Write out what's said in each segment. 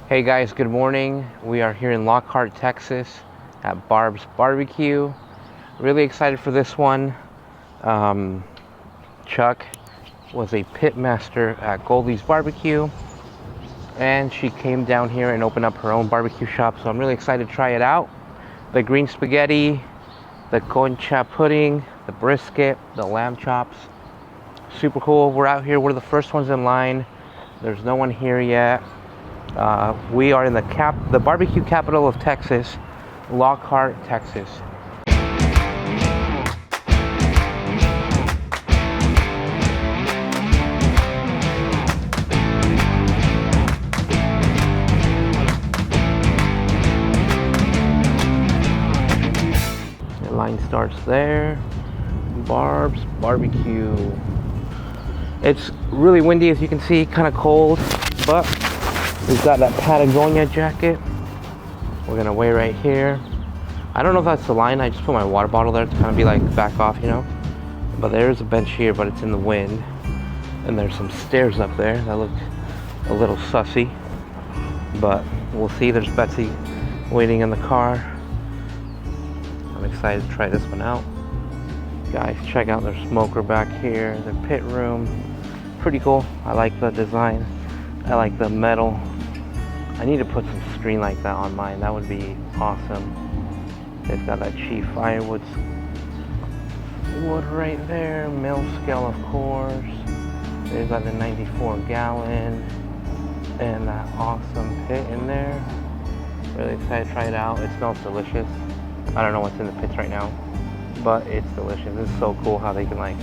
Hey guys, good morning. We are here in Lockhart, Texas at Barbs BQ. Really excited for this one. Chuck was a pit master at Goldie's Barbecue, and she came down here and opened up her own barbecue shop, so I'm really excited to try it out. The green spaghetti, the concha pudding, the brisket, the lamb chops. Super cool. We're out here. We're the first ones in line. There's no one here yet. We are in the BBQ Capital of Texas, Lockhart, Texas. The line starts there. Barbs BQ. It's really windy, as you can see, kind of cold, but we've got that Patagonia jacket. We're gonna wait right here. I don't know if that's the line. I just put my water bottle there to kind of be like back off, you know. But there's a bench here, but it's in the wind. And there's some stairs up there that look a little sussy. But we'll see. There's Betsy waiting in the car. I'm excited to try this one out. Guys, check out their smoker back here, their pit room. Pretty cool. I like the design. I like the metal. I need to put some screen like that on mine. That would be awesome. It's got that cheap firewood wood right there. Mill scale, of course. There's got the 94 gallon and that awesome pit in there. Really excited to try it out. It smells delicious. I don't know what's in the pits right now, but it's delicious. It's so cool how they can like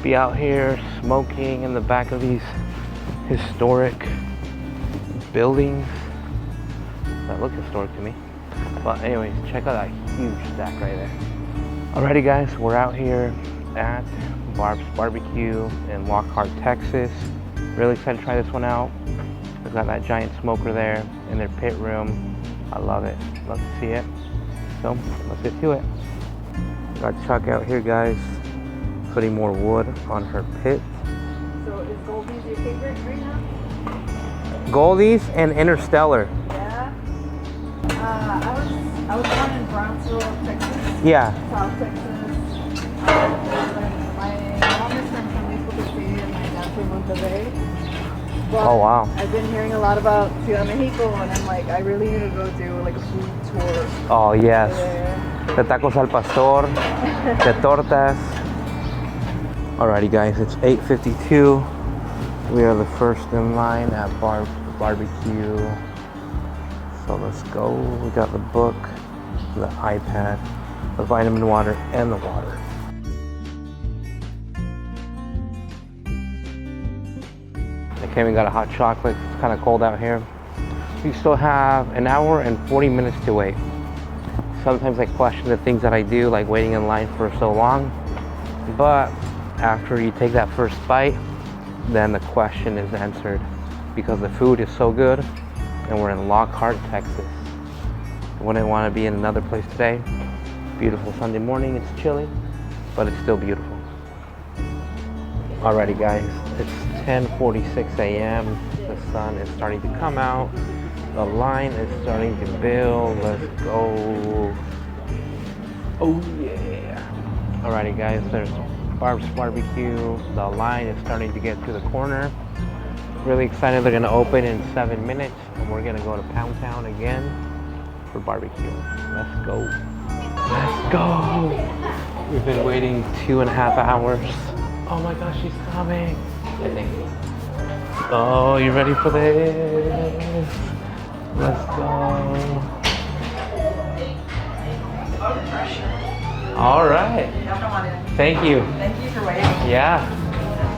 be out here smoking in the back of these historic buildings that look historic to me. But anyways, check out that huge stack right there. Alrighty guys, we're out here at Barbs BQ in Lockhart, Texas. Really excited to try this one out. They've got that giant smoker there in their pit room. I love it. Love to see it. So let's get to it. Got Chuck out here, guys, putting more wood on her pit. So is Goldie's your favorite right now? Goldie's and Interstellar. Yeah. I was born in Brownsville, Texas. Yeah. South Texas. My mom is from San Luis Potosí and my dad from Monterrey. But Oh wow. I've been hearing a lot about Ciudad Mexico, and I'm like, I really need to go do like a food tour. Oh yes. Yeah. The tacos al pastor, the tortas. Alrighty guys, it's 8:52. We are the first in line at Barbs BQ. So let's go. We got the book, the iPad, the vitamin water, and the water. Okay, we got a hot chocolate. It's kind of cold out here. We still have an hour and 40 minutes to wait. Sometimes I question the things that I do, like waiting in line for so long. But after you take that first bite, then the question is answered, because the food is so good, and we're in Lockhart, Texas. I wouldn't want to be in another place today. Beautiful Sunday morning. It's chilly, but it's still beautiful. Alrighty guys, it's 10:46 a.m. The sun is starting to come out. The line is starting to build. Let's go. Oh yeah. Alrighty guys, there's Barbs BQ. The line is starting to get to the corner. Really excited. They're gonna open in 7 minutes, and we're gonna go to Pound Town again for barbecue. Let's go. Let's go. We've been waiting 2.5 hours. Oh my gosh, she's coming. I think. Oh, you ready for this? Let's go. All right. Thank you. Thank you for waiting. Yeah.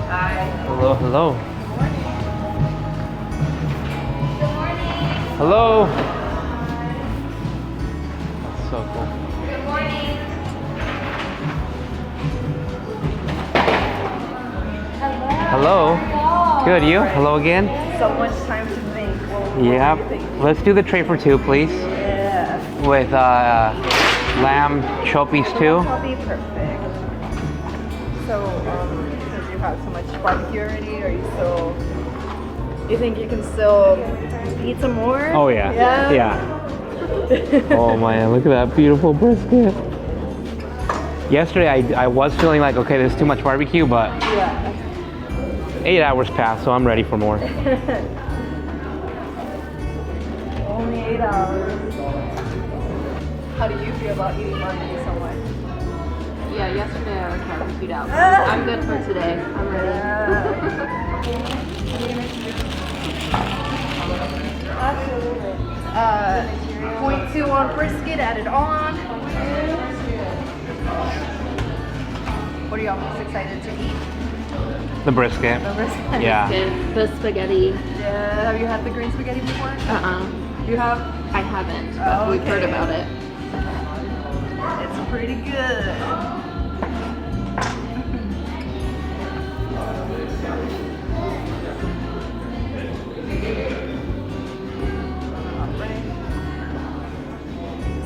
Hi. Hello, hello. Good morning. Hello. That's so cool. Good morning. Hello. Good, you? Hello again? So much time to think. What Yeah. do you think? Let's do the tray for two, please. Yeah. With lamb choppies too. That'll be perfect. So, because you have so much barbecue already, are you still You think you can still eat some more? Oh yeah. Yeah. Yeah. Oh man, look at that beautiful brisket. Yesterday I was feeling like, okay, there's too much barbecue, but Yeah. 8 hours passed, so I'm ready for more. Only 8 hours. How do you feel about eating barbecue so much? Yeah, yesterday I was barbecued out. I'm good for today. I'm ready. Absolutely. 0.2 on brisket added on. What are y'all most excited to eat? The brisket. The brisket. Yeah. The spaghetti. Yeah. Have you had the green spaghetti before? You have? I haven't, but we've heard Okay. about it. It's pretty good.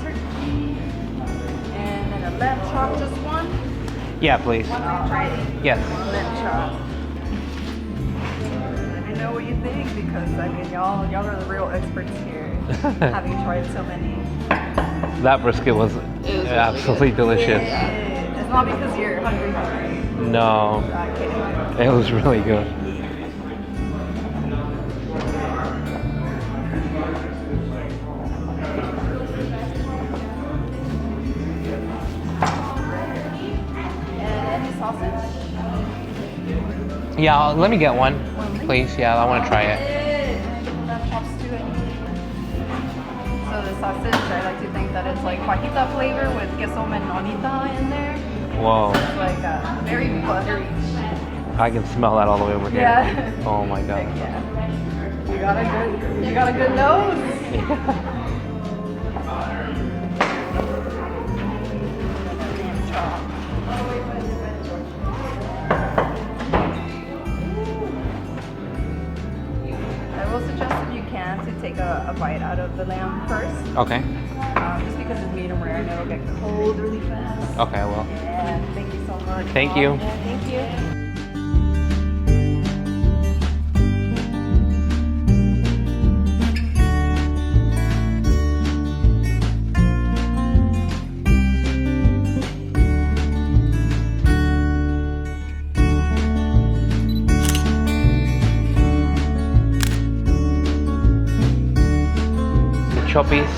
Turkey. And then a lamb chop, just one. Yeah, please. Alrighty. Yes. Lamb chop. Let me know what you think because I mean y'all are the real experts here. Having tried so many. That brisket was really absolutely delicious. It's not because you're hungry. No, Not kidding. it was really good. And any sausage? Yeah, let me get one, please. Yeah, I want to try it. Lamb chops too. So the sausage, I like to think that it's like fajita flavor with queso menonita in there. Whoa, It's like very buttery. I can smell that all the way over here. Yeah. Oh my god. Yeah. You got a good nose. Lamb chop. I will suggest if you can to take a bite out of the lamb first, Okay. just because it's medium rare and it'll get cold really fast. Okay, well, Yeah, thank you so much. thank you. Yeah, thank you. The choppies.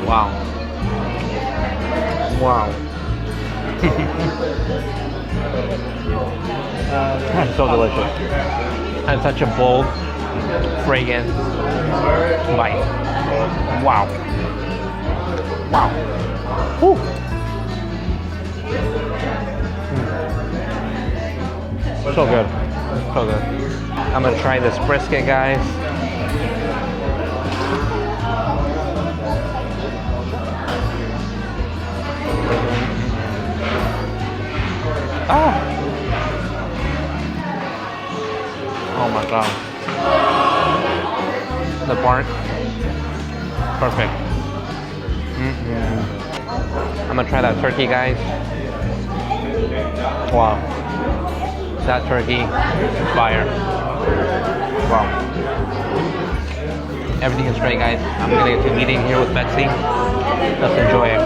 Wow. Wow. That's so delicious. And such a bold, fragrant bite. Wow. Wow. Whew. So good. So good. I'm gonna try this brisket, guys. Ah! Oh my god. The bark. Perfect. I'm gonna try that turkey, guys. Wow. That turkey, fire. Wow. Everything is great, guys. I'm gonna get to eating here with Betsy. Let's enjoy it.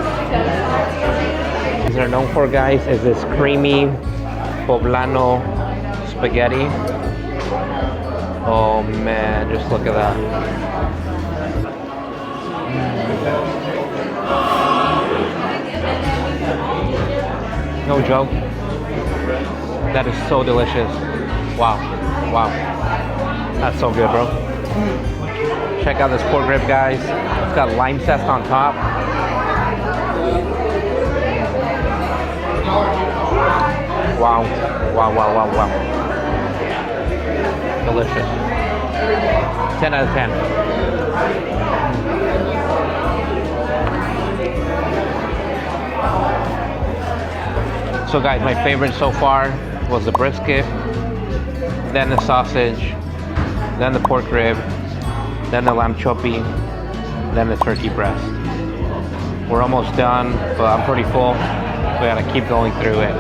These are known for, guys, is this creamy poblano spaghetti. Oh man, just look at that. No joke. That is so delicious. Wow. Wow. That's so good, bro. Check out this pork rib, guys. It's got lime zest on top. Wow. Wow, wow, wow, wow. Delicious. 10 out of 10. So guys, my favorite so far was the brisket, then the sausage, then the pork rib, then the lamb choppy, then the turkey breast. We're almost done, but I'm pretty full. We gotta keep going through it.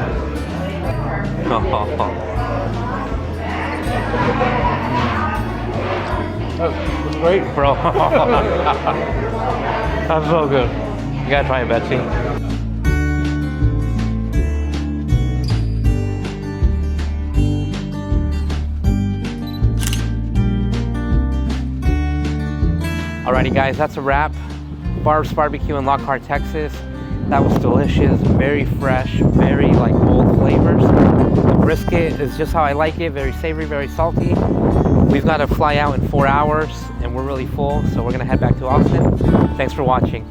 That's great, bro. That's so good. You gotta try it, Betsy. Alrighty guys, that's a wrap. Barbs BQ in Lockhart, Texas. That was delicious, very fresh, very like bold flavors. The brisket is just how I like it, very savory, very salty. We've got to fly out in 4 hours and we're really full, so we're gonna head back to Austin. Thanks for watching.